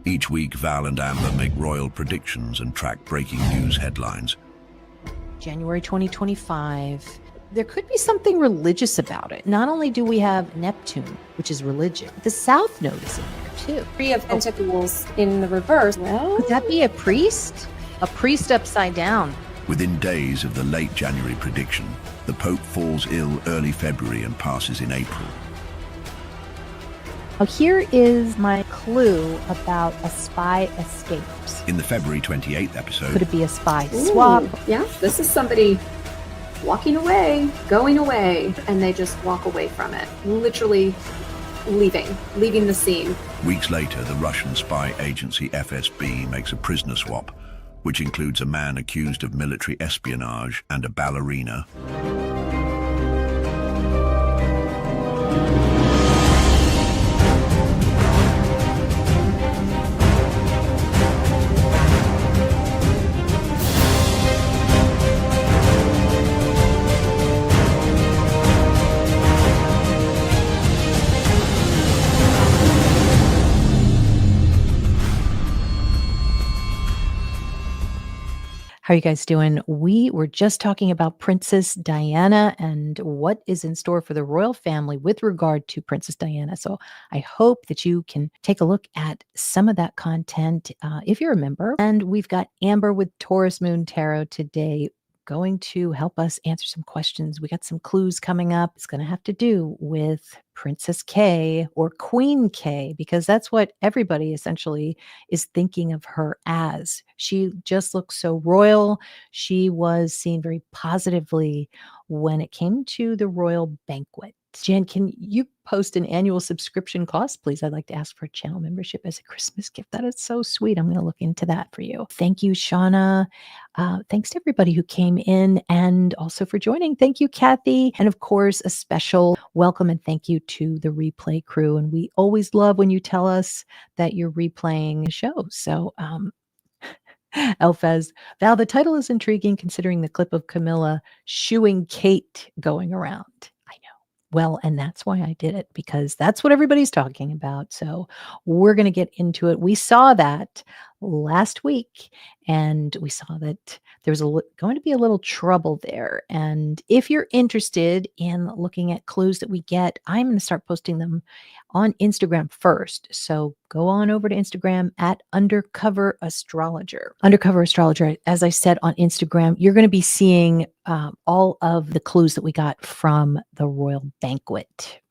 Each week, Val and Amber make royal predictions and track breaking news headlines. January 2025. There could be something religious about it. Not only do we have Neptune, which is religion, the South Node is in there too. Three of Pentacles in the reverse. Well, Could that be a priest? A priest upside down. Within days of the late January prediction, the Pope falls ill early February and passes in April. Now here is my clue about a spy escapes. In the February 28th episode, Could it be a spy swap? yeah, this is somebody walking away, going away, and they just walk away from it. Literally leaving the scene. weeks later, the Russian spy agency FSB makes a prisoner swap, which includes a man accused of military espionage and a ballerina. How are you guys doing? We were just talking about Princess Diana and what is in store for the royal family with regard to Princess Diana. So I hope that you can take a look at some of that content if you're a member. And we've got Amber with Taurus Moon Tarot today going to help us answer some questions. We got some clues coming up. It's going to have to do with Princess K or Queen K, because that's what everybody essentially is thinking of her as. She just looks so royal. She was seen very positively when it came to the royal banquet. Jan, can you post an annual subscription cost, please? I'd like to ask for a channel membership as a Christmas gift. That is so sweet. I'm going to look into that for you. Thank you, Shauna. Thanks to everybody who came in and also for joining. Thank you, Kathy. And of course, a special welcome and thank you to the replay crew. And we always love when you tell us that you're replaying the show. So, Elfez, Val, the title is intriguing considering the clip of Camilla shooing Kate going around. I know. Well, and that's why I did it, because that's what everybody's talking about. So we're going to get into it. We saw that last week, and we saw that there was going to be a little trouble there. And if you're interested in looking at clues that we get, I'm going to start posting them on Instagram first. So go on over to Instagram at Undercover Astrologer. Undercover Astrologer, as I said on Instagram, you're going to be seeing all of the clues that we got from the royal banquet.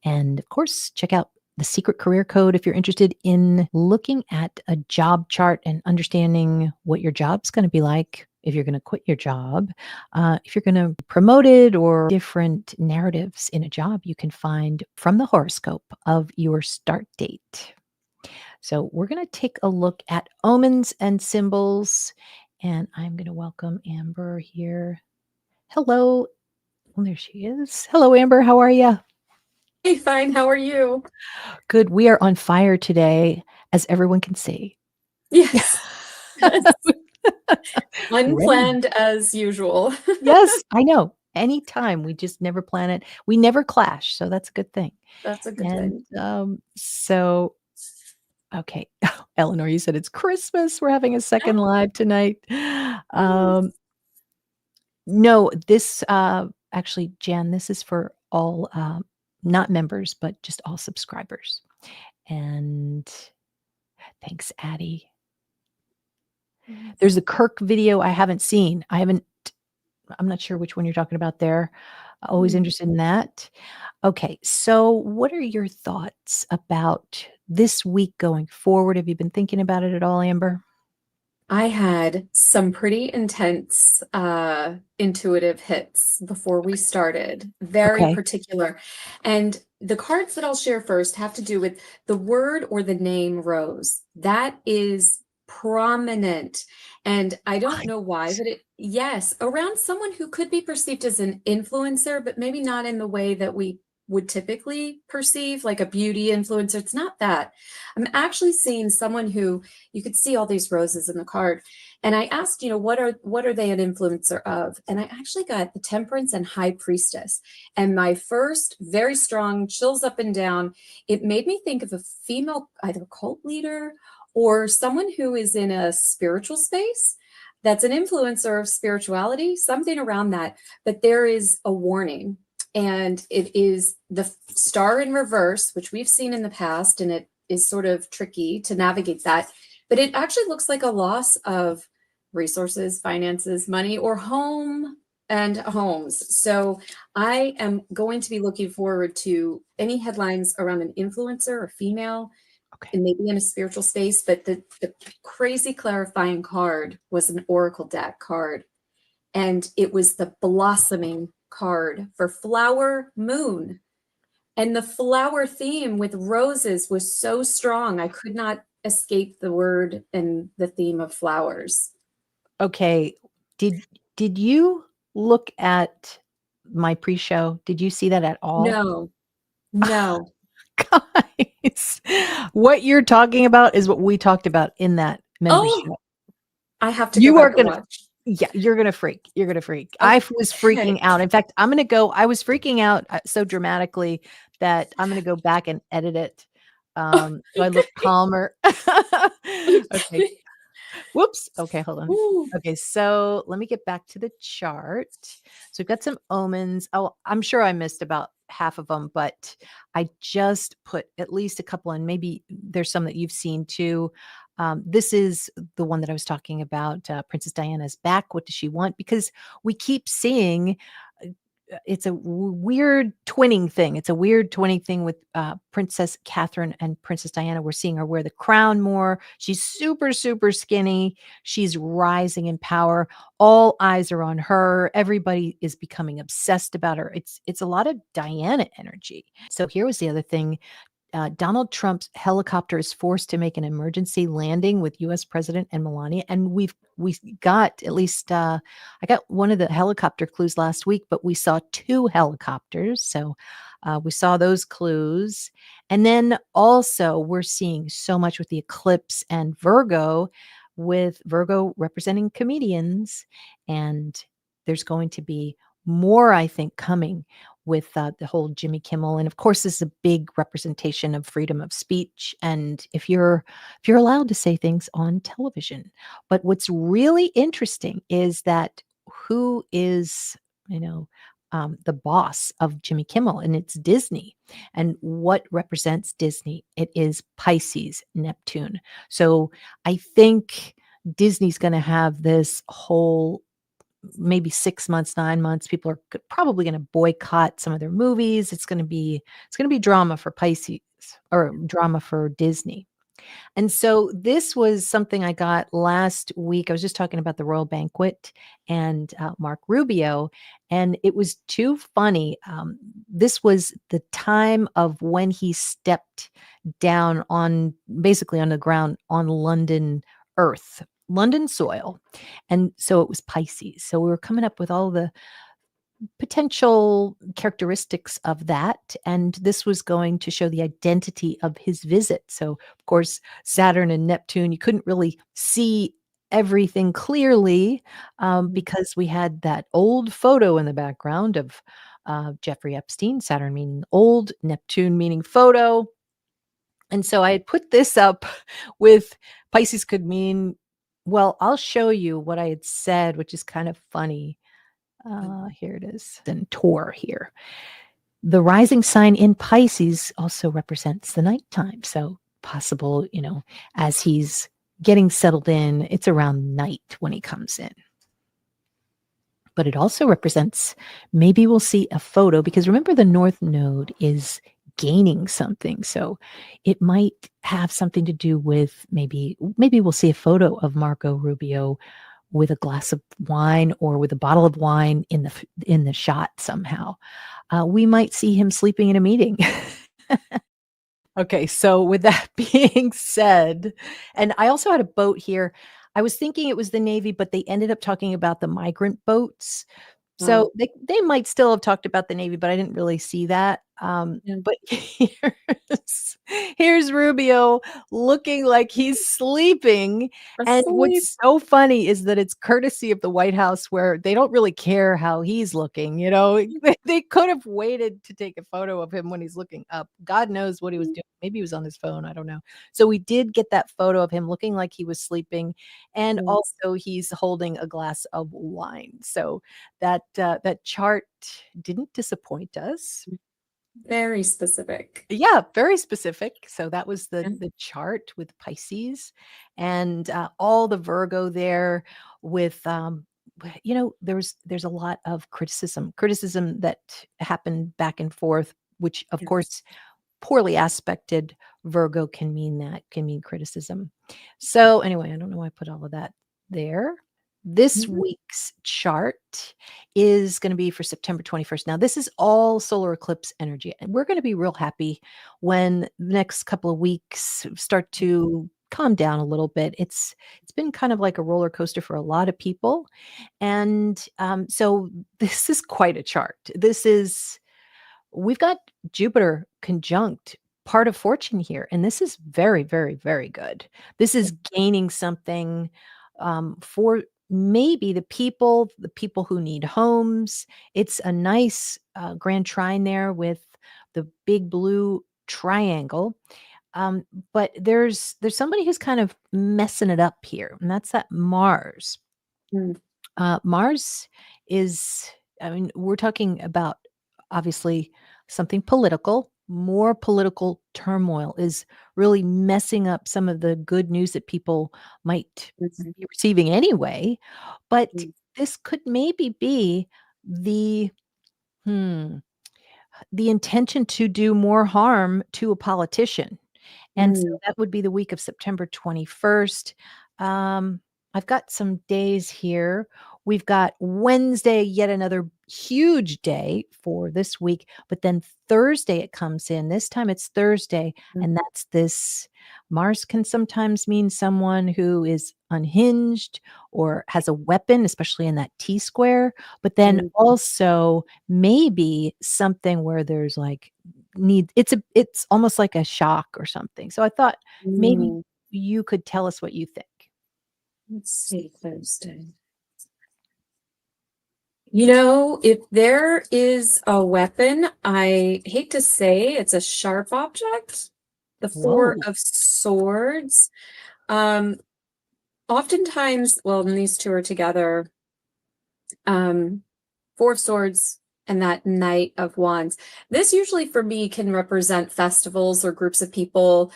And of course, check out the secret career code if you're interested in looking at a job chart and understanding what your job's going to be like, if you're going to quit your job, if you're going to be promoted, or different narratives in a job you can find from the horoscope of your start date. So we're going to take a look at omens and symbols, and I'm going to welcome Amber here. Hello. Well, there she is. Hello, Amber. How are you? Hey, fine. How are you? Good. We are on fire today, as everyone can see. Yes. Unplanned as usual. Yes, I know. Anytime. We just never plan it. We never clash. So that's a good thing. That's a good thing. So, okay. Eleanor, you said it's Christmas. We're having a second live tonight. No, this actually, Jan, this is for all not members, but just all subscribers. And thanks, Addie. There's a Kirk video I haven't seen. I'm not sure which one you're talking about there. Always interested in that. Okay, so what are your thoughts about this week going forward? Have you been thinking about it at all, Amber? I had some pretty intense intuitive hits before we started, very particular. And the cards that I'll share first have to do with the word or the name Rose. That is prominent. And I don't know why, but yes, around someone who could be perceived as an influencer, but maybe not in the way that we would typically perceive, like a beauty influencer. It's not that. I'm actually seeing someone who, you could see all these roses in the card. And I asked, what are they an influencer of? And I actually got the Temperance and High Priestess. And my first very strong chills up and down, it made me think of a female, either cult leader or someone who is in a spiritual space that's an influencer of spirituality, something around that. But there is a warning, and it is the star in reverse, which we've seen in the past, and it is sort of tricky to navigate that. But it actually looks like a loss of resources, finances, money, or home and homes. So I am going to be looking forward to any headlines around an influencer or female, and maybe in a spiritual space. But the crazy clarifying card was an oracle deck card, and it was the blossoming card for flower moon. And the flower theme with roses was so strong, I could not escape the word and the theme of flowers. Okay. Did you look at my pre-show? Did you see that at all? No. Guys, what you're talking about is what we talked about in that members show. I have to go back and watch. Yeah, you're gonna freak. You're gonna freak. I was freaking out. In fact, I was freaking out so dramatically that I'm gonna go back and edit it. So I look calmer. Okay. Whoops. Okay, hold on. Ooh. Okay, so let me get back to the chart. So we've got some omens. Oh, I'm sure I missed about half of them, but I just put at least a couple, and maybe there's some that you've seen too. This is the one that I was talking about. Princess Diana's back. What does she want? Because we keep seeing it's a weird twinning thing. It's a weird twinning thing with Princess Catherine and Princess Diana. We're seeing her wear the crown more. She's super, super skinny. She's rising in power. All eyes are on her. Everybody is becoming obsessed about her. It's a lot of Diana energy. So here was the other thing. Donald Trump's helicopter is forced to make an emergency landing with U.S. President and Melania, and we got at least I got one of the helicopter clues last week, but we saw 2 helicopters, so we saw those clues, and then also we're seeing so much with the eclipse and Virgo, with Virgo representing comedians, and there's going to be more, I think, coming with the whole Jimmy Kimmel. And of course, this is a big representation of freedom of speech. And if you're allowed to say things on television. But what's really interesting is that who is, the boss of Jimmy Kimmel, and it's Disney. And what represents Disney? It is Pisces, Neptune. So I think Disney's going to have this whole maybe 6 months, 9 months. People are probably going to boycott some of their movies. It's going to be drama for Pisces, or drama for Disney. And so this was something I got last week. I was just talking about the Royal Banquet and Mark Rubio, and it was too funny. This was the time of when he stepped down on basically on the ground on London earth, London soil. And so it was Pisces. So we were coming up with all the potential characteristics of that. And this was going to show the identity of his visit. So, of course, Saturn and Neptune, you couldn't really see everything clearly because we had that old photo in the background of Jeffrey Epstein, Saturn meaning old, Neptune meaning photo. And so I had put this up with Pisces could mean, well, I'll show you what I had said, which is kind of funny. Here it is. And Taur here. The rising sign in Pisces also represents the nighttime. So possible, as he's getting settled in, it's around night when he comes in. But it also represents, maybe we'll see a photo, because remember the North Node is gaining something. So it might have something to do with maybe we'll see a photo of Marco Rubio with a glass of wine or with a bottle of wine in the shot somehow. We might see him sleeping in a meeting. Okay, so with that being said, and I also had a boat here. I was thinking it was the Navy, but they ended up talking about the migrant boats. So they might still have talked about the Navy, but I didn't really see that. Yeah. But here's Rubio looking like he's sleeping. And Asleep. what's so funny is that it's courtesy of the White House where they don't really care how he's looking. You know, they could have waited to take a photo of him when he's looking up. God knows what he was doing. Maybe he was on his phone. I don't know. So we did get that photo of him looking like he was sleeping. And Yes. also he's holding a glass of wine. So that chart didn't disappoint us. Very specific. Yeah, very specific. So that was Yeah. the chart with Pisces and all the Virgo there with there's a lot of criticism that happened back and forth, which of Yes. course poorly aspected Virgo can mean criticism. So anyway, I don't know why I put all of that there. This Mhm. week's chart is going to be for September 21st. Now, this is all solar eclipse energy, and we're going to be real happy when the next couple of weeks start to calm down a little bit. It's been kind of like a roller coaster for a lot of people, and so this is quite a chart. We've got Jupiter conjunct part of fortune here, and this is very, very, very good. This is gaining something for maybe the people who need homes. It's a nice grand trine there with the big blue triangle. Um, but there's somebody who's kind of messing it up here, and that's that Mars. Mm. Mars is, I mean, we're talking about obviously something political. More political turmoil is really messing up some of the good news that people might Mhm. be receiving anyway. But Mm. this could maybe be the hmm, the intention to do more harm to a politician. And so Mm. that would be the week of September 21st. Um, I've got some days here. We've got Wednesday, yet another huge day for this week. But then Thursday it comes in. This time it's Thursday. Mm. And that's this Mars can sometimes mean someone who is unhinged or has a weapon, especially in that T square. But then Mm. also maybe something where there's like it's almost like a shock or something. So I thought maybe Mm. you could tell us what you think. Let's see, Thursday. You know, if there is a weapon, I hate to say it's a sharp object, the Four Whoa. of Swords. Um, Oftentimes, well, when these two are together, um, Four of Swords and that Knight of Wands. This usually for me can represent festivals or groups of people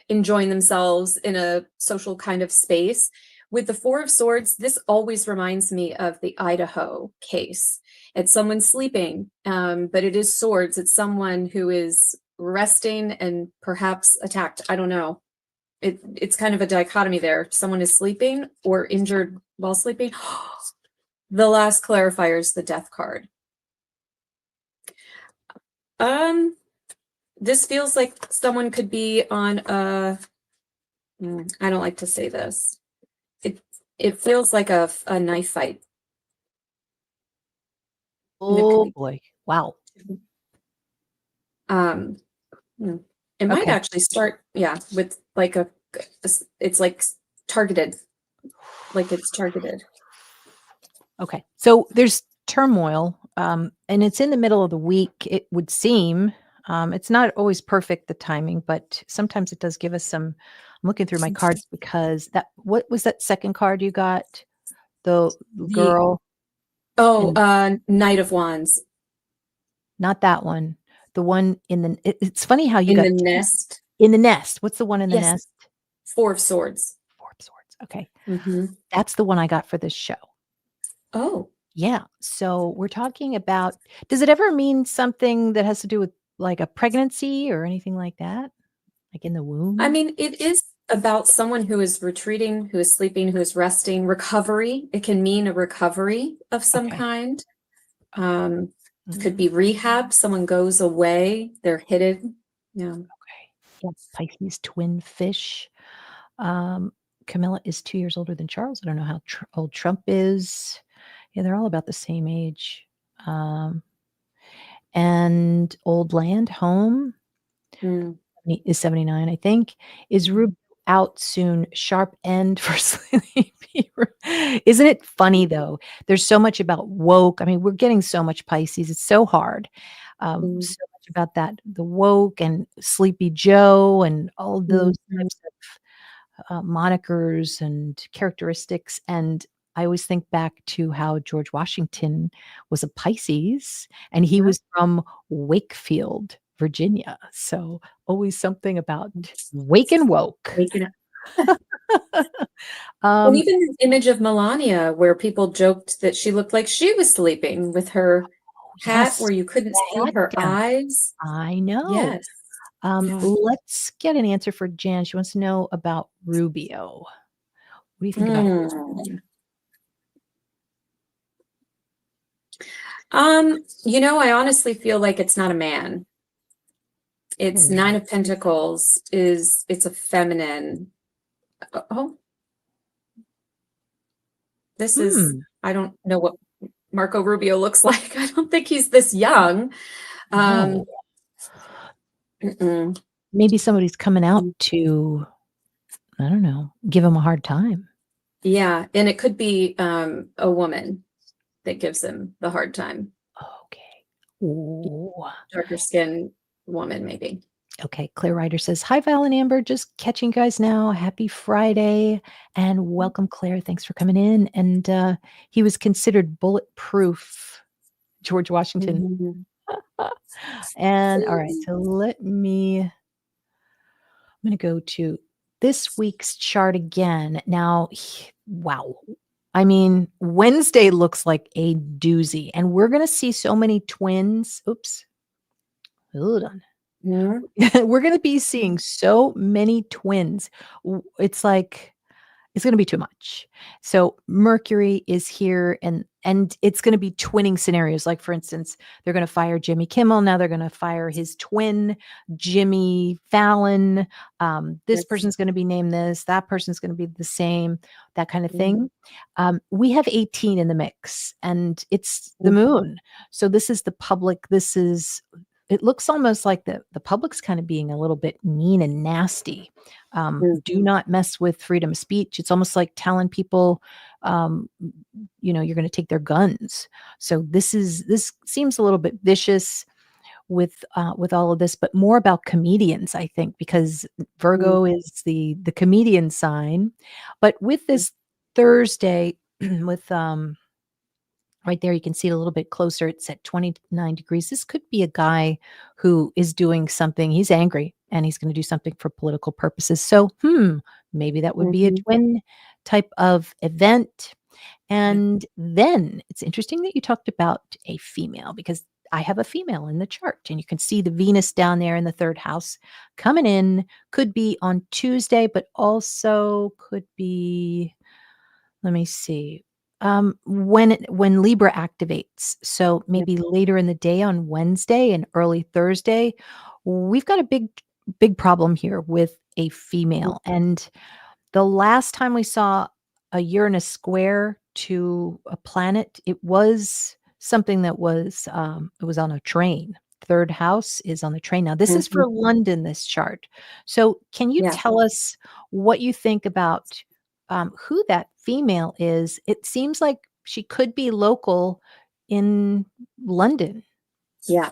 enjoying themselves in a social kind of space. With the Four of Swords, this always reminds me of the Idaho case. It's someone sleeping, but it is swords. It's someone who is resting and perhaps attacked. I don't know. It's kind of a dichotomy there. Someone is sleeping or injured while sleeping. The last clarifier is the Death card. Um, this feels like someone could be on a. I don't like to say this. It feels like a knife fight. And it could Oh be. boy. Wow. Um, it might Okay. actually start, yeah, with like it's like targeted, like it's targeted. Okay. So there's turmoil, and it's in the middle of the week, it would seem. It's not always perfect, the timing, but sometimes it does give us some. I'm looking through my cards because what was that second card you got? The The girl oh, and Knight of Wands not that one. The one it's funny how you in got the 2 nest. in the nest. What's the one in the Yes, nest? Four of Swords. Four of Swords. Okay. Hmm. That's the one I got for this show. Oh, Yeah. So we're talking about, does it ever mean something that has to do with like a pregnancy or anything like that? Like in the I womb? mean, it is about someone who is retreating, who is sleeping, who is resting, recovery. It can mean a recovery of some Okay. kind. Um, could Mm, be rehab. Someone goes away, they're hidden. Yeah. okay. Yeah. Pisces twin fish. Um, Camilla is 2 years older than Charles. I don't know how old Trump is. Yeah, they're all about the same age. Um, and old land, home Mm. is 79, I think. Is Rubio out soon? Sharp end for sleepy. Isn't it funny though? There's so much about woke. I mean, we're getting so much Pisces. It's so hard. Mm. So much about that, the woke and Sleepy Joe and all those Mhm. types of monikers and characteristics. And I always think back to how George Washington was a Pisces and he Yeah. was from Wakefield, Virginia. So always something about wake and woke. Waking up. Um, And even the image of Melania, where people joked that she looked like she was sleeping with her hat yes, where you couldn't see hat her down. eyes. I know. Yes. Yeah. Let's get an answer for Jan. She wants to know about Rubio. What do you think about Mm. I honestly feel like it's not a man. It's Nine of Pentacles it's a feminine. Oh, this is, I don't know what Marco Rubio looks like. I don't think he's this young. No. Mm-mm. Maybe somebody's coming out to, I don't know, give him a hard time. Yeah, and it could be a woman that gives him the hard time. Okay. Ooh. Darker skin woman, maybe. Okay. Clear Rider says, hi, Val and Amber. Just catching you guys now. Happy Friday. And welcome, Claire. Thanks for coming in. And he was considered bulletproof, George Washington. Mhm. And all right. So I'm going to go to this week's chart again. Now, wow. I mean, Wednesday looks like a doozy, and we're going to see so many twins. Oops. Hold on. Mhm. We're going to be seeing so many twins. It's like it's going to be too much. So Mercury is here and it's going to be twinning scenarios. Like for instance, they're going to fire Jimmy Kimmel. Now they're going to fire his twin, Jimmy Fallon. This Yes. person's going to be named this, that person's going to be the same, that kind of Mhm. thing. We have 18 in the mix and it's the moon. So this is the public. It looks almost like the public's kind of being a little bit mean and nasty. Do not mess with freedom of speech. It's almost like telling people, you're going to take their guns. So this seems a little bit vicious with all of this, but more about comedians, I think, because Virgo is the comedian sign. But with this Thursday, with right there, you can see it a little bit closer. It's at 29 degrees. This could be a guy who is doing something. He's angry and he's going to do something for political purposes. So, maybe that would be a twin type of event. And then it's interesting that you talked about a female because I have a female in the chart and you can see the Venus down there in the third house coming in. Could be on Tuesday, but also could be, let me see, when Libra activates. So maybe later in the day on Wednesday and early Thursday, we've got a big problem here with a female. And the last time we saw a Uranus square to a planet, it was something that was it was on a train. Third house is on the train. Now, this is for London, this chart. So can you tell us what you think about who that female is? It seems like she could be local in London. Yeah.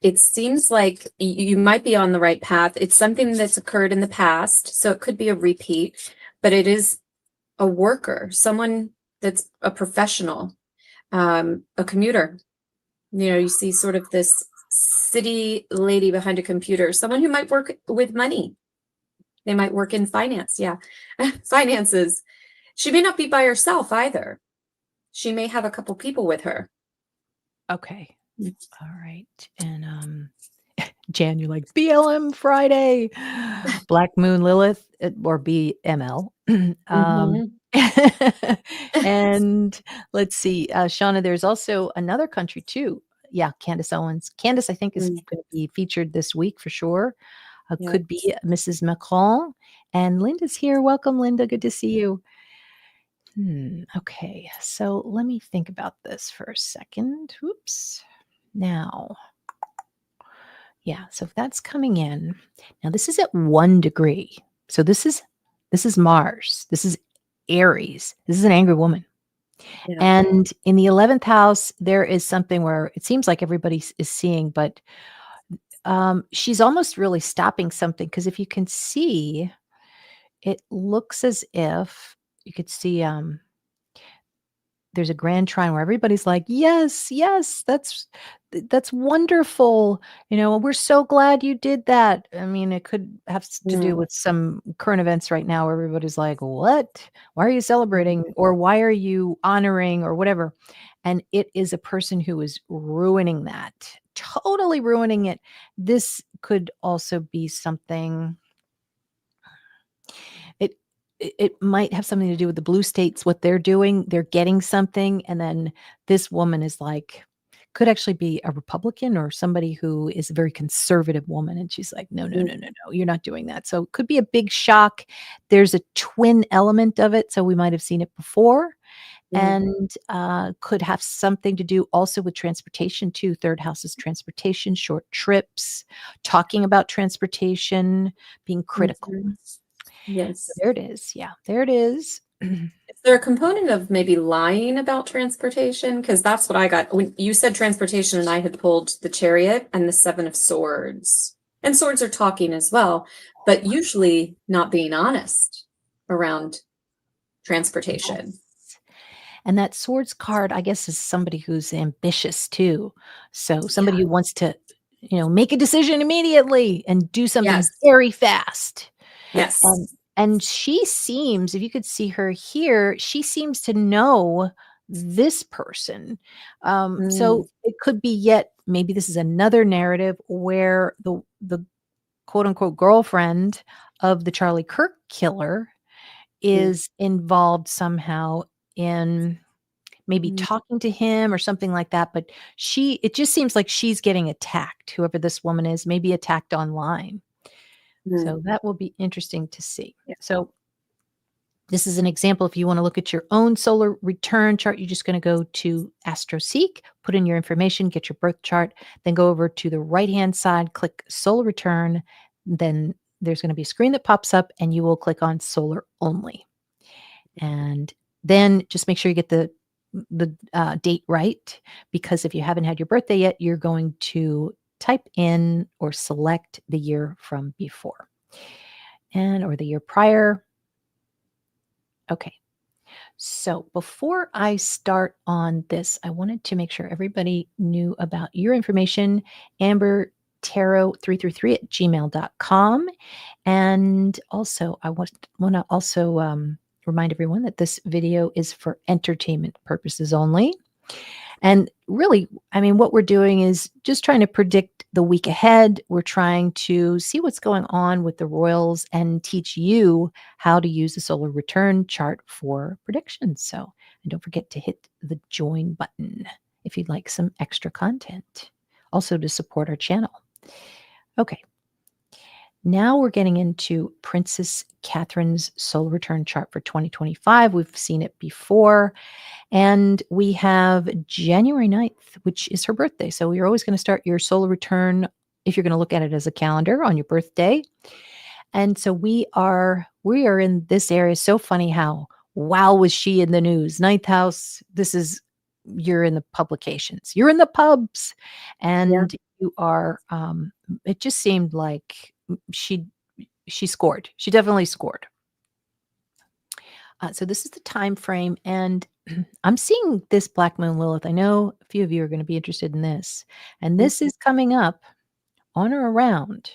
It seems like you might be on the right path. It's something that's occurred in the past, so it could be a repeat, but it is a worker, someone that's a professional, a commuter. You see sort of this city lady behind a computer, someone who might work with money. They might work in finance. Yeah. Finances. She may not be by herself either. She may have a couple people with her. Okay. All right. And Jan, you're like BLM Friday, Black Moon Lilith, or BML. And let's see, Shauna, there's also another country too. Yeah, Candace Owens. Candace, I think, is going to be featured this week for sure. Could be Mrs. Macron. And Linda's here. Welcome, Linda. Good to see you. Okay, so let me think about this for a second. Oops. Now, yeah, so if that's coming in, now this is at 1 degree. So this is Mars. This is Aries. This is an angry woman. Yeah. And in the 11th house, there is something where it seems like everybody is seeing, but she's almost really stopping something because if you can see, it looks as if you could see there's a grand trine where everybody's like, "Yes, yes, that's wonderful. We're so glad you did that." I mean, it could have to do Mm, with some current events right now where everybody's like, "What? Why are you mm, celebrating?" or "Why are you honoring?" or whatever. And it is a person who is ruining that, totally ruining it. This could also be something it it might have something to do with the blue states, what they're doing. They're getting something, and then this woman is like could actually be a Republican or somebody who is a very conservative woman, and she's like, "No, no, mm, no, no, no, you're not doing that." So it could be a big shock. There's a twin element of it, so we might have seen it before, mm, and could have something to do also with transportation too. Third house is transportation, short trips, talking about transportation, being critical. mhm. So Yes. there it is. Yeah, there it is. Is there a component of maybe lying about transportation? Because that's what I got. When you said transportation, and I had pulled the Chariot and the Seven of Swords. And swords are talking as well, but usually not being honest around transportation. Yes. And that swords card, I guess, is somebody who's ambitious too. So Yeah. somebody who wants to, make a decision immediately and do something Yes. very fast. And Yes. and she seems, if you could see her here, she seems to know this person. Mm, So it could be yet maybe this is another narrative where the quote unquote girlfriend of the Charlie Kirk killer mm, is involved somehow in maybe mm, talking to him or something like that, but it just seems like she's getting attacked, whoever this woman is, maybe attacked online. mm. So that will be interesting to see. Yeah. So this is an example. If you want to look at your own solar return chart, you're just going to go to AstroSeek, put in your information, get your birth chart, then go over to the right-hand side, click solar return. Then there's going to be a screen that pops up and you will click on solar only. And then just make sure you get the date right, because if you haven't had your birthday yet, you're going to type in or select the year from before and or the year prior. Okay. So before I start on this, I wanted to make sure everybody knew about your information. Amber Tarot 333 at gmail.com. And also, I want to also remind everyone that this video is for entertainment purposes only. And really, I mean, what we're doing is just trying to predict the week ahead. We're trying to see what's going on with the royals and teach you how to use the solar return chart for predictions. So, and don't forget to hit the join button if you'd like some extra content, also to support our channel. Okay. Now we're getting into Princess Catherine's solar return chart for 2025. We've seen it before. And we have January 9th, which is her birthday. So you're always going to start your solar return, if you're going to look at it as a calendar, on your birthday. And so we are in this area. So funny how wow was she in the news? Ninth house. You're in the publications. You're in the pubs. Yeah. And you are it just seemed like she she scored. She definitely scored. So this is the time frame, and I'm seeing this Black Moon Lilith. I know a few of you are going to be interested in this, and Mm, this is coming up on or around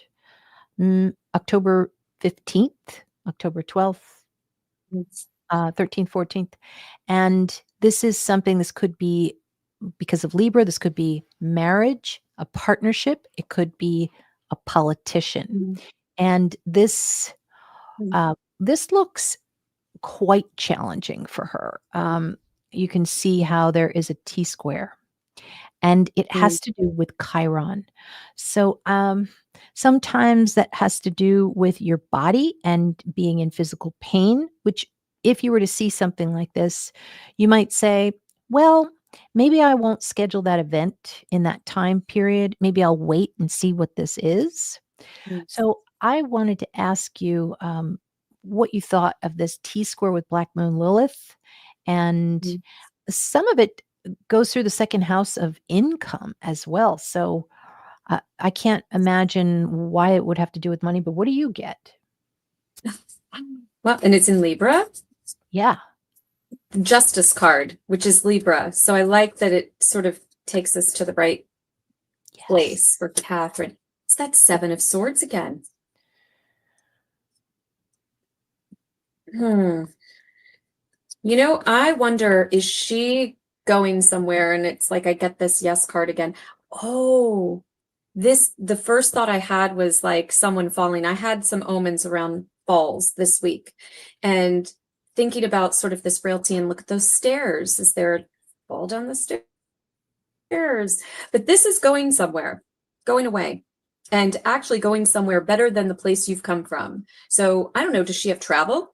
October 15th, October 12th, mm, 13th, 14th, and this is something. This could be because of Libra. This could be marriage, a partnership. It could be a politician, mm, and mm, this looks quite challenging for her. You can see how there is a T square, and it mm, has to do with Chiron. So sometimes that has to do with your body and being in physical pain, which if you were to see something like this, you might say, well, maybe I won't schedule that event in that time period. Maybe I'll wait and see what this is. Mm. So I wanted to ask you what you thought of this T square with Black Moon Lilith. And Mm. some of it goes through the second house of income as well. So I can't imagine why it would have to do with money, but what do you get? Well, and it's in Libra. Yeah. Justice card, which is Libra. So I like that it sort of takes us to the right Yes. place for Catherine. It's that Seven of Swords again. You know, I wonder, is she going somewhere? And it's like, I get this yes card again. Oh, the first thought I had was like someone falling. I had some omens around falls this week, and thinking about sort of this frailty, and look at those stairs. Is there a fall down the stairs? But this is going somewhere, going away, and actually going somewhere better than the place you've come from. So I don't know, does she have travel?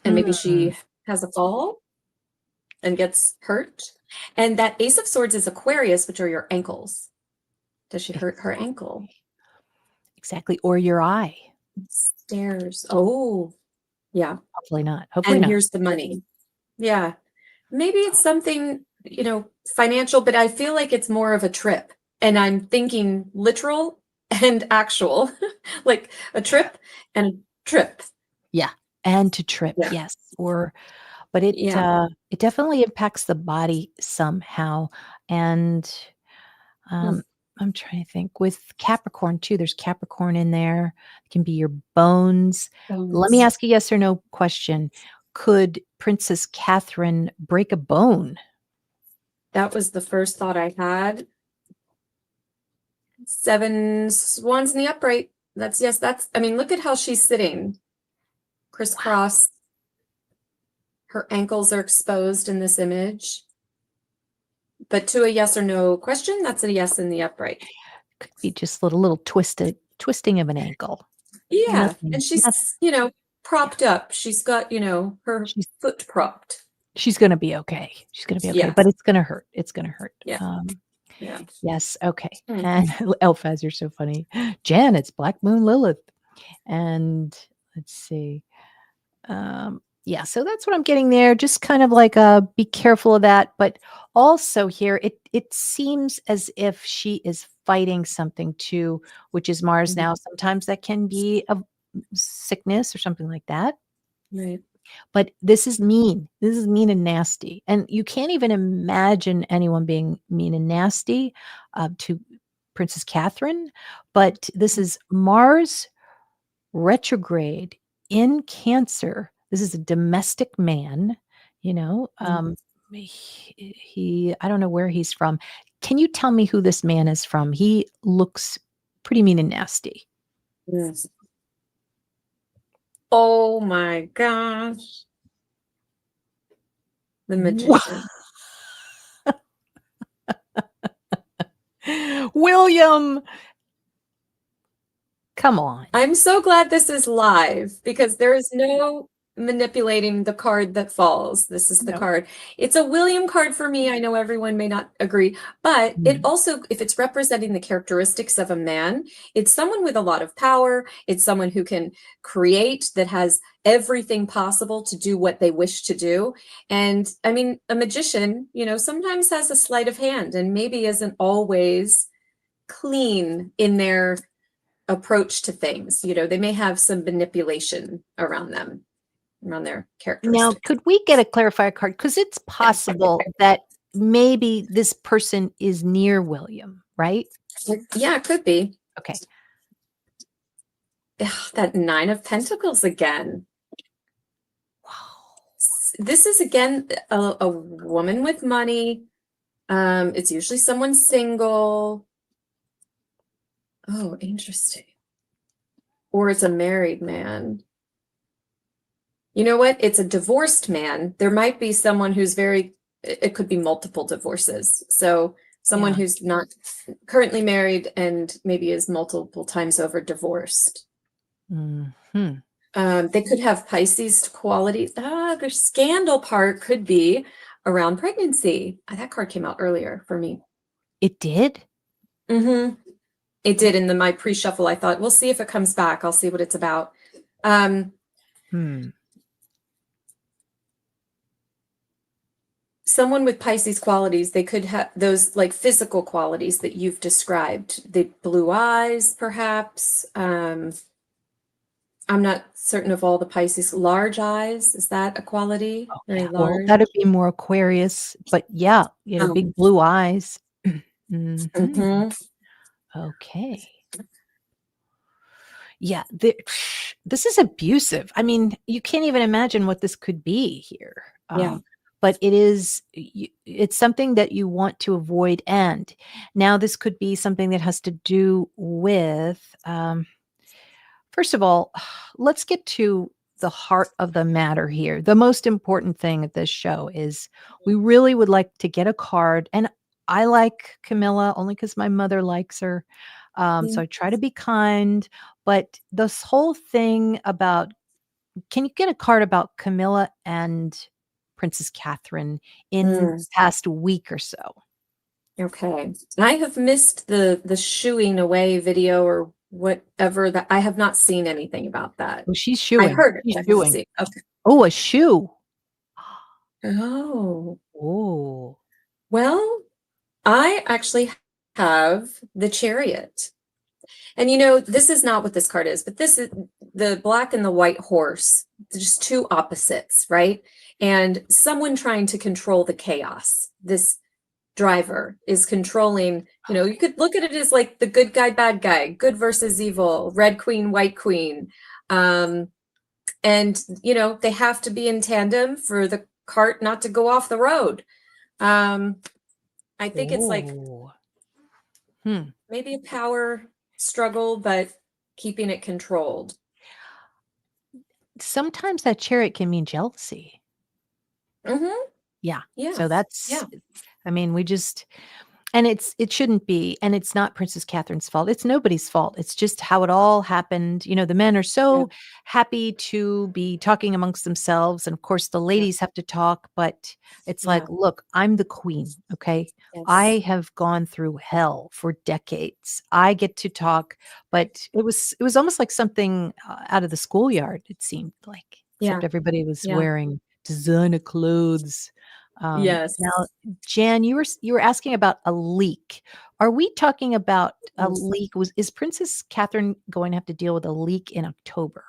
And maybe she has a fall and gets hurt. And that Ace of Swords is Aquarius, which are your ankles. Does she hurt her ankle? Exactly. Or your eye. Stairs. Oh, yeah. Hopefully not. Hopefully And not. here's the money. Yeah. Maybe it's something, you know, financial, but I feel like it's more of a trip. And I'm thinking literal and actual, like a trip and a trip. Yeah. And to trip. Yeah. Yes. But it it definitely impacts the body somehow. And I'm trying to think with Capricorn too. There's Capricorn in there. It can be your bones. Let me ask a yes or no question. Could Princess Catherine break a bone? That was the first thought I had. 7 swans in the upright. That's yes. That's, I mean, look at how she's sitting. Crisscross. Her ankles are exposed in this image. But to a yes or no question, that's a yes in the upright. Could be just a little twisting of an ankle. Yeah. Nothing. And she's, you know, propped up. She's got, you know, her foot propped. She's going to be okay. She's going to be okay, Yeah. but it's going to hurt. It's going to hurt. Yeah. Yes. Okay. And Elphaz, you're so funny. Jan, it's Black Moon Lilith. And let's see. Yeah, so that's what I'm getting there. Just kind of like be careful of that. But also here, it seems as if she is fighting something too, which is Mars now. Sometimes that can be a sickness or something like that. Right. But this is mean. This is mean and nasty. And you can't even imagine anyone being mean and nasty to Princess Catherine. But this is Mars retrograde in Cancer. This is a domestic man, you know. He I don't know where he's from. Can you tell me who this man is from? He looks pretty mean and nasty. Yes. Oh my gosh. The magician. William. Come on. I'm so glad this is live because there is no manipulating the card that falls. This is the card. It's a William card for me. I know everyone may not agree, but it also, if it's representing the characteristics of a man, it's someone with a lot of power. It's someone who can create, that has everything possible to do what they wish to do. And I mean, a magician, you know, sometimes has a sleight of hand and maybe isn't always clean in their approach to things. You know, they may have some manipulation around them, around their characteristics. Now, could we get a clarifier card? Because it's possible that maybe this person is near William, right? Yeah, it could be. Okay. Ugh, that 9 of Pentacles again. Wow. This is again a woman with money. It's usually someone single. Oh, interesting. Or it's a married man. You know what? It's a divorced man. There might be someone who's it could be multiple divorces. So someone who's not currently married and maybe is multiple times over divorced. They could have Pisces qualities. The scandal part could be around pregnancy. That card came out earlier for me. It did? Mm-hmm. It did in my pre-shuffle. I thought, we'll see if it comes back. I'll see what it's about. Someone with Pisces qualities, they could have those like physical qualities that you've described. The blue eyes, perhaps. I'm not certain of all the Pisces. Large eyes, is that a quality? Oh, Very yeah. Well, large. that'd be more Aquarius, but yeah, big blue eyes. Mhm. Okay. Yeah, this is abusive. I mean, you can't even imagine what this could be here. Yeah. But it's something that you want to avoid. And now this could be something that has to do with, first of all, let's get to the heart of the matter here. The most important thing at this show is we really would like to get a card. And I like Camilla only because my mother likes her. So I try to be kind. But this whole thing about, can you get a card about Camilla and Princess Catherine in the past week or so? Okay. I have missed the shooing away video or whatever, that I have not seen anything about that. Oh, she's I shooing. heard it. She's I haven't shooing. seen. Okay. Oh, a shoe. Oh. Oh. Well, I actually have the Chariot. And this is not what this card is, but this is the black and the white horse. They're just two opposites, right? And someone trying to control the chaos. This driver is controlling, you could look at it as like the good guy, bad guy, good versus evil, red queen, white queen. And, they have to be in tandem for the cart not to go off the road. I think it's like maybe a power struggle, but keeping it controlled. Sometimes that Chariot can mean jealousy. Yeah. So that's, I mean, and it shouldn't be, and it's not Princess Catherine's fault. It's nobody's fault. It's just how it all happened. The men are so happy to be talking amongst themselves. And of course the ladies have to talk, but it's like, look, I'm the queen. Okay. Yes. I have gone through hell for decades. I get to talk, but it was almost like something out of the schoolyard. It seemed like, except everybody was wearing designer clothes. Yes. Now, Jan, you were asking about a leak. Are we talking about a leak? Is Princess Catherine going to have to deal with a leak in October?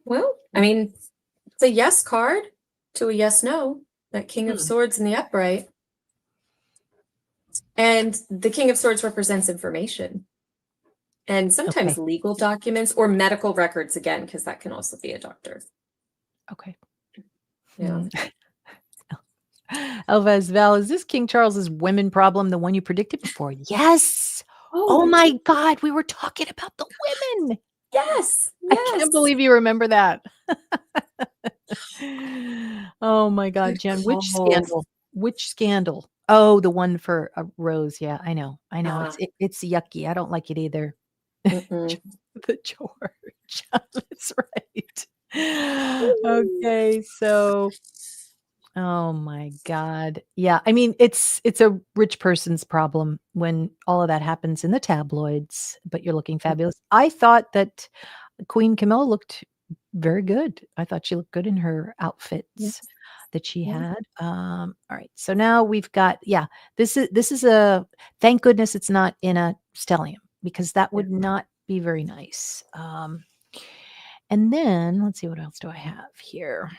Well, I mean, it's a yes card to a yes no. That King of Swords in the upright. And the King of Swords represents information. And sometimes legal documents or medical records again, because that can also be a doctor. Okay. Yeah. Elvez Val, is this King Charles's women problem the one you predicted before? Yes. Oh my God, we were talking about the women. Yes. I can't believe you remember that. Oh my God, Jen, which scandal? Which scandal? Oh, the one for Rose. Yeah, I know. It's yucky. I don't like it either. The George. That's right. Okay, so oh my God. Yeah, I mean it's a rich person's problem when all of that happens in the tabloids, but you're looking fabulous. I thought that Queen Camilla looked very good. I thought she looked good in her outfits that she had. All right. So now we've got, this is a, thank goodness it's not in a stellium, because that would not be very nice. And then let's see, what else do I have here?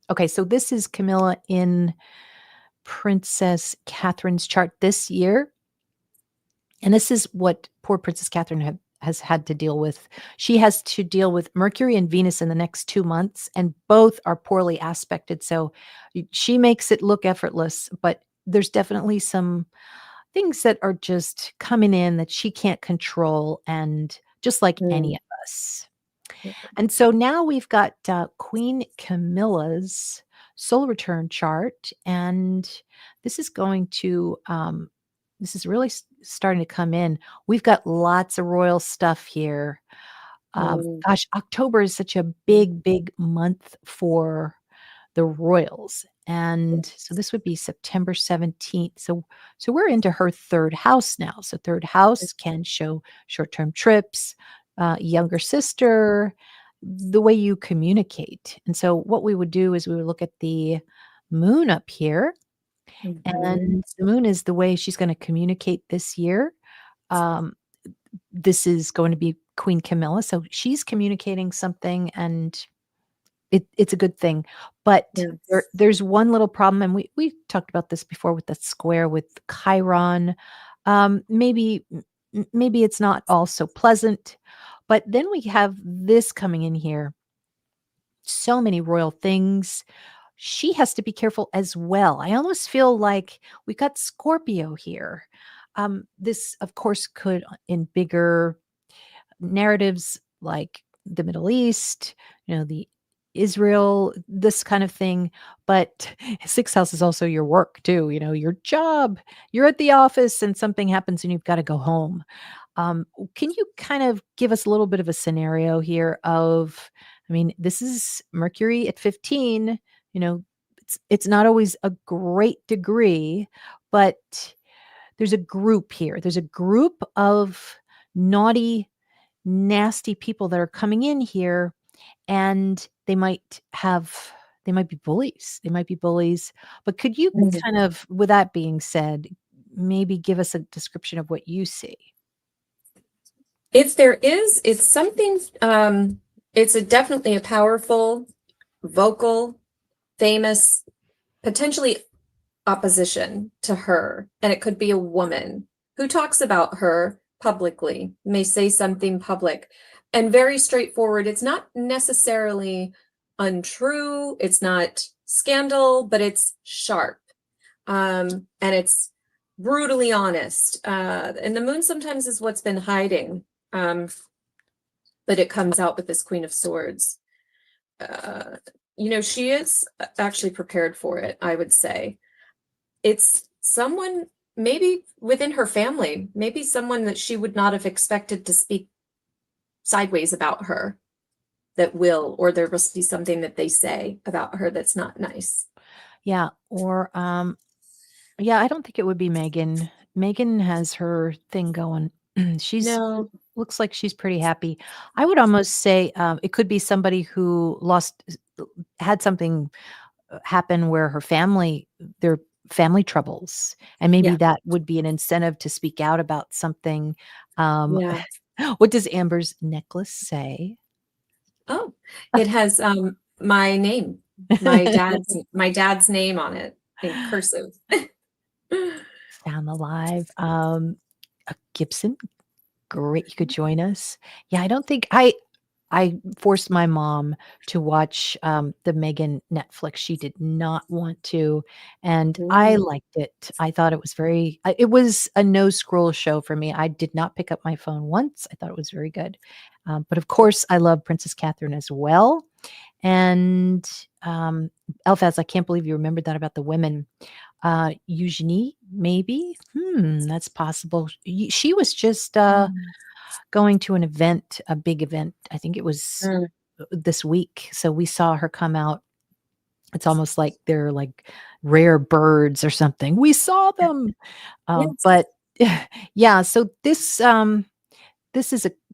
Okay. So this is Camilla in Princess Catherine's chart this year. And this is what poor Princess Catherine has had to deal with. She has to deal with Mercury and Venus in the next 2 months, and both are poorly aspected. So she makes it look effortless, but there's definitely some things that are just coming in that she can't control, and just like any of us. And so now we've got Queen Camilla's soul return chart, and this is going to This is really starting to come in. We've got lots of royal stuff here. Mm. Gosh, October is such a big month for the royals. And so this would be September 17th. So we're into her third house now. So third house can show short-term trips, younger sister, the way you communicate. And so what we would do is we would look at the moon up here, Mhm. and the moon is the way she's going to communicate this year. Um, this is going to be Queen Camilla. So she's communicating something, and it's a good thing. But Yes. there's one little problem, and we talked about this before with the square with Chiron. Maybe it's not all so pleasant. But then we have this coming in here. So many royal things. She has to be careful as well. I almost feel like we got Scorpio here. This, of course, could in bigger narratives like the Middle East, the Israel, this kind of thing. But sixth house is also your work too, your job. You're at the office and something happens and you've got to go home. Can you kind of give us a little bit of a scenario here of, I mean, this is Mercury at 15, it's not always a great degree, but there's a group here. There's a group of naughty, nasty people that are coming in here, and they might be bullies. They might be bullies. But could you Mm. kind of, with that being said, maybe give us a description of what you see? If there is, it's something, it's definitely a powerful, vocal, famous, potentially opposition to her. And it could be a woman who talks about her publicly, may say something public, and very straightforward. It's not necessarily untrue, it's not scandal, but it's sharp. And it's brutally honest. And the moon sometimes is what's been hiding. But it comes out with this Queen of Swords. She is actually prepared for it, I would say. It's someone maybe within her family, maybe someone that she would not have expected to speak sideways about her that will, or there must be something that they say about her that's not nice. Yeah. Or, yeah, I don't think it would be Megan. Megan has her thing going. She's No. looks like she's pretty happy. I would almost say it could be somebody who had something happen where their family troubles, and maybe Yeah. that would be an incentive to speak out about something. Um, Yeah. what does Amber's necklace say? Oh, it has my name, my dad's name on it in cursive. Sound alive. Gibson, great. You could join us. Yeah, I don't think I forced my mom to watch the Megan Netflix. She did not want to, and I Mm. liked it. I thought it was it was a no scroll show for me. I did not pick up my phone once. I thought it was very good. But of course, I love Princess Catherine as well. And Elphaz, I can't believe you remembered that about the women. Eugenie, maybe. That's possible. She was just going to an event, a big event. I think it was Mm. this week. So we saw her come out. It's almost like they're like rare birds or something. We saw them. Yes. But yeah, so this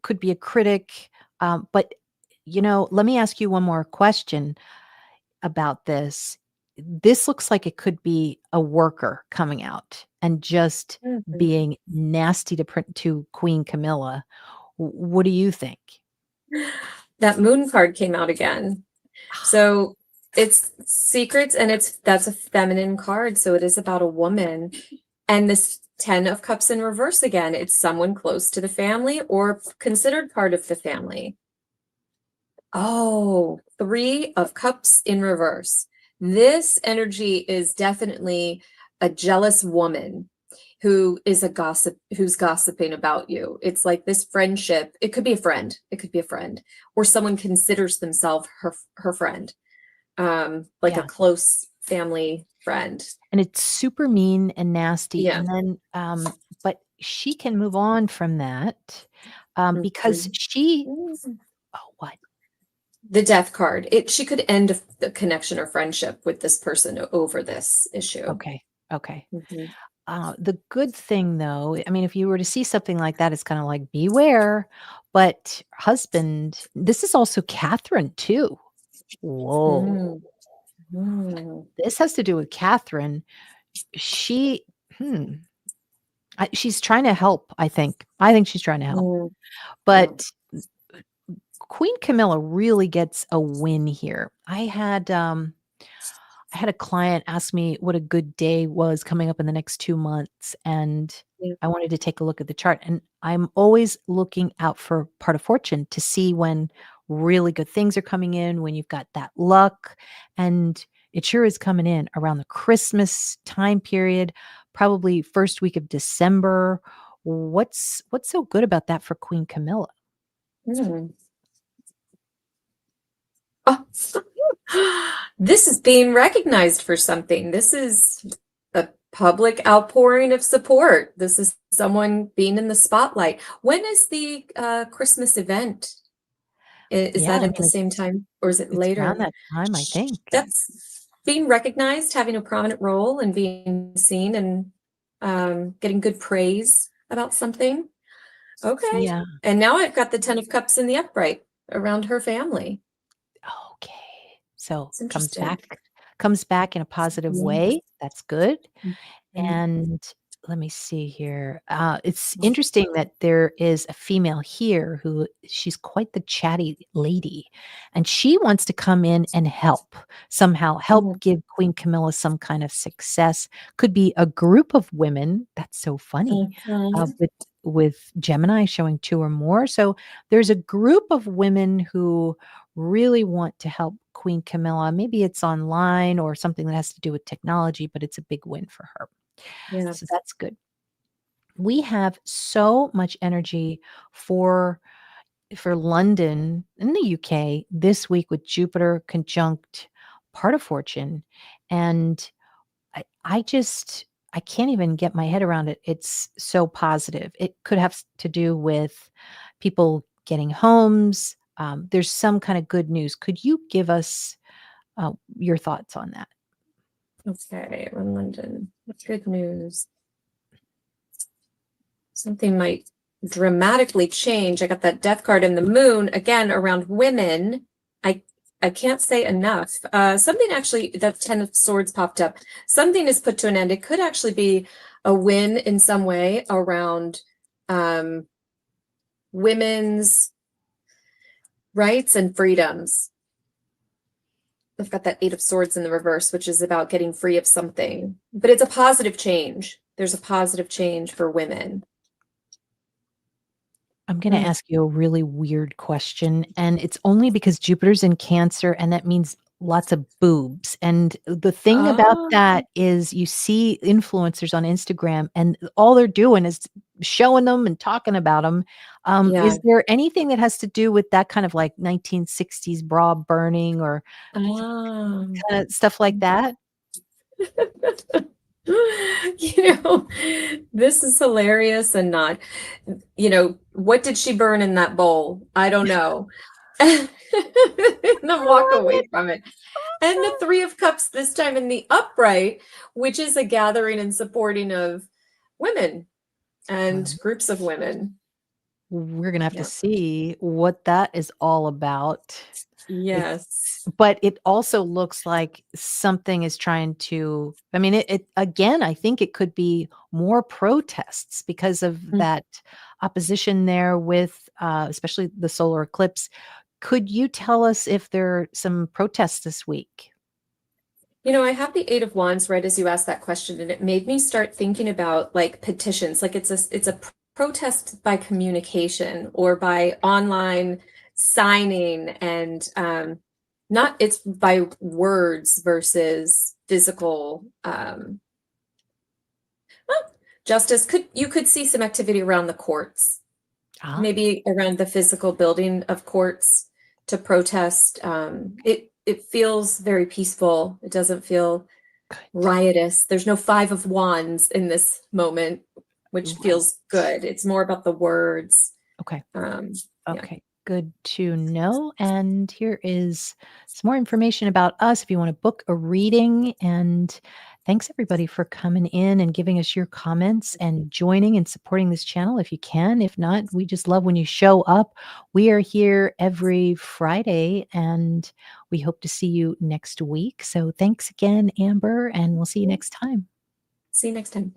could be a critic. But let me ask you one more question about this. This looks like it could be a worker coming out and just Mhm. being nasty to Queen Camilla. What do you think? That moon card came out again. So it's secrets, and that's a feminine card. So it is about a woman. And this 10 of Cups in reverse again. It's someone close to the family or considered part of the family. Oh, 3 of Cups in reverse. This energy is definitely a jealous woman who is who's gossiping about you. It's like this friendship. It could be a friend. It could be a friend, or someone considers themselves her friend, like a Yeah. close family friend. And it's super mean and nasty. Yeah. And then, but she can move on from that because she, oh, what? The death card. She could end the connection or friendship with this person over this issue. Okay. Okay. Mhm. The good thing, though, I mean, if you were to see something like that, it's kind of like beware. But husband, this is also Catherine too. Whoa. Mm. This has to do with Catherine. She's trying to help, I think. I think she's trying to help. Mm. But Queen Camilla really gets a win here. I had a client ask me what a good day was coming up in the next 2 months, and Yeah. I wanted to take a look at the chart. And I'm always looking out for part of fortune to see when really good things are coming in, when you've got that luck. And it sure is coming in around the Christmas time period, probably first week of December. What's so good about that for Queen Camilla? Mm. Oh. This is being recognized for something. This is a public outpouring of support. This is someone being in the spotlight. When is the Christmas event? Is Yeah, that I at the mean, same time, or is it it's around later? that time, I think. That's being recognized, having a prominent role, and being seen, and getting good praise about something. Okay. Yeah. And now I've got the Ten of Cups in the upright around her family. Okay. So It's interesting. comes back in a positive Yeah. way. That's good. Mhm. And let me see here. It's interesting that there is a female here who she's quite the chatty lady, and she wants to come in and somehow help Mhm. give Queen Camilla some kind of success. Could be a group of women. That's so funny. Mhm. With Gemini showing 2 or more. So there's a group of women who really want to help Queen Camilla. Maybe it's online or something that has to do with technology, but it's a big win for her. Yeah. So that's good. We have so much energy for London in the UK this week with Jupiter conjunct part of fortune. And I can't even get my head around it. It's so positive. It could have to do with people getting homes. There's some kind of good news. Could you give us your thoughts on that? Okay, we're in London. What's good news? Something might dramatically change. I got that death card in the moon again around women. I can't say enough. Something actually, that Ten of Swords popped up. Something is put to an end. It could actually be a win in some way around women's rights and freedoms. I've got that Eight of Swords in the reverse, which is about getting free of something. But it's a positive change. There's a positive change for women. I'm going to ask you a really weird question, and it's only because Jupiter's in Cancer, and that means lots of boobs. And the thing about Oh, that is you see influencers on Instagram, and all they're doing is showing them and talking about them. yeah. Is there anything that has to do with that kind of like 1960s bra burning or Ah. stuff like that? This is hilarious and not, what did she burn in that bowl? I don't know. And then walk away from it. And the Three of Cups this time in the upright, which is a gathering and supporting of women and Well, groups of women. we're going to have to Yep. see what that is all about. Yes. But it also looks like something is trying to, I mean, it again, I think it could be more protests because of that opposition there with, especially the solar eclipse. Could you tell us if there are some protests this week? I have the Eight of Wands right as you asked that question, and it made me start thinking about like petitions. Like it's a protest by communication or by online signing, and not it's by words versus physical justice. You could see some activity around the courts, maybe around the physical building of courts to protest. it feels very peaceful. It doesn't feel Good. riotous. There's no 5 of Wands in this moment, which feels good. It's more about the words. Okay. Yeah. Okay. Good to know. And here is some more information about us if you want to book a reading. And thanks everybody for coming in and giving us your comments and joining and supporting this channel if you can. If not, we just love when you show up. We are here every Friday and we hope to see you next week. So thanks again, Amber, and we'll see you next time. See you next time.